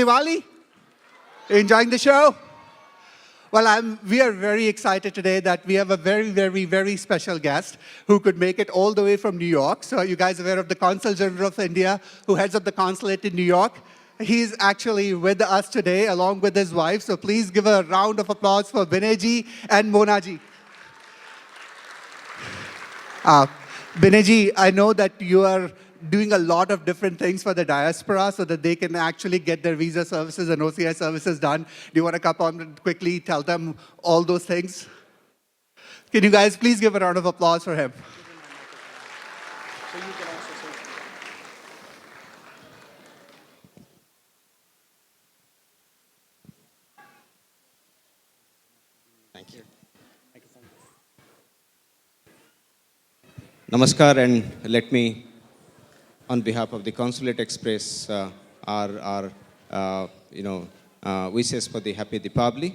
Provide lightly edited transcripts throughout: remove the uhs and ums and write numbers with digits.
Diwali? Enjoying the show? Well, we are very excited today that we have a very, very, very special guest who could make it all the way from New York. So are you guys aware of the Consul General of India who heads up the consulate in New York? He's actually with us today along with his wife. So please give a round of applause for Binay ji and Mona ji. Binay ji, I know that you are doing a lot of different things for the diaspora so that they can actually get their visa services and OCI services done. Do you want to come on and quickly tell them all those things? Can you guys please give a round of applause for him? Thank you. Namaskar, and let me, on behalf of the Consulate, express our wishes for the Happy Deepavali.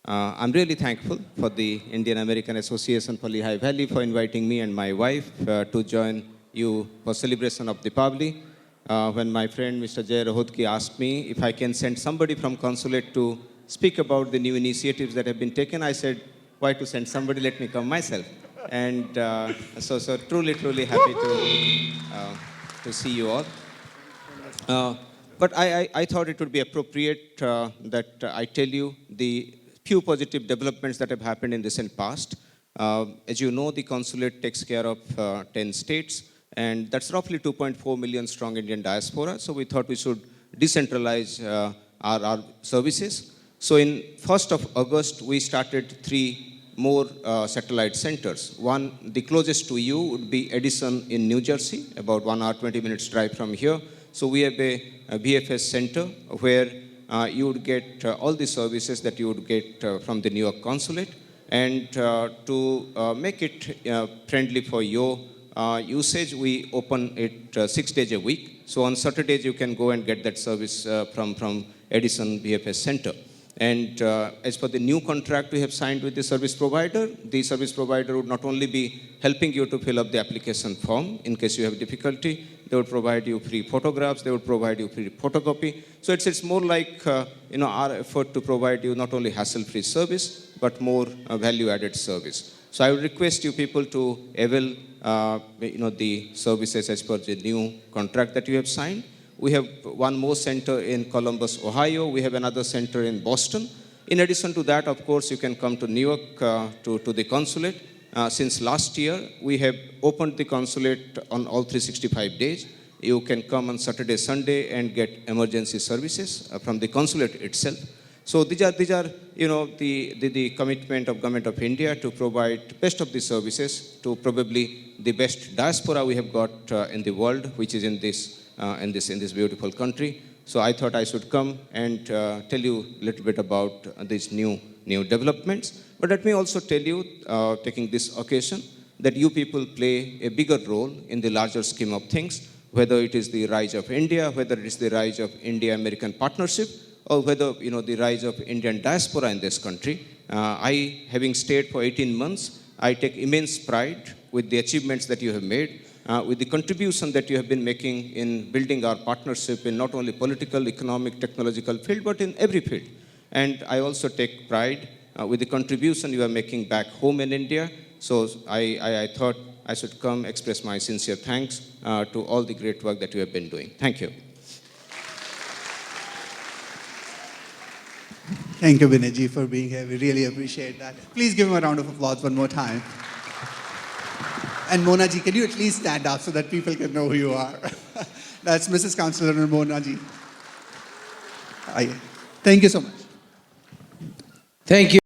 I'm really thankful for the Indian American Association for Lehigh Valley for inviting me and my wife to join you for celebration of Deepavali. When my friend Mr. Jay Rahodki asked me if I can send somebody from Consulate to speak about the new initiatives that have been taken, I said, why to send somebody? Let me come myself. And so truly happy to see you all. But I thought it would be appropriate that I tell you the few positive developments that have happened in recent past. As you know, the consulate takes care of 10 states, and that's roughly 2.4 million strong Indian diaspora. So we thought we should decentralize our services. So in 1st of August, we started 3 more satellite centers. One, the closest to you would be Edison in New Jersey, about 1 hour, 20 minutes drive from here. So we have a VFS center where you would get all the services that you would get from the New York consulate. And to make it friendly for your usage, we open it 6 days a week. So on Saturdays, you can go and get that service from Edison VFS center. And as for the new contract we have signed with the service provider would not only be helping you to fill up the application form in case you have difficulty, they would provide you free photographs, they would provide you free photocopy. So it's more like our effort to provide you not only hassle-free service, but more value-added service. So I would request you people to avail the services as per the new contract that you have signed. We have one more center in Columbus, Ohio. We have another center in Boston. In addition to that, of course, you can come to New York to the consulate. Since last year, we have opened the consulate on all 365 days. You can come on Saturday, Sunday, and get emergency services from the consulate itself. So these are the commitment of Government of India to provide best of the services to probably the best diaspora we have got in the world, which is in this beautiful country. So I thought I should come and tell you a little bit about these new developments. But let me also tell you, taking this occasion, that you people play a bigger role in the larger scheme of things, whether it is the rise of India, whether it is the rise of India-American partnership, or whether the rise of Indian diaspora in this country. I, having stayed for 18 months, I take immense pride with the achievements that you have made, with the contribution that you have been making in building our partnership in not only political, economic, technological field, but in every field. And I also take pride with the contribution you are making back home in India. So I thought I should come express my sincere thanks to all the great work that you have been doing. Thank you. Thank you, Binay ji, for being here. We really appreciate that. Please give him a round of applause one more time. And Mona ji, can you at least stand up so that people can know who you are? That's Mrs. Councillor Mona ji. Thank you so much. Thank you.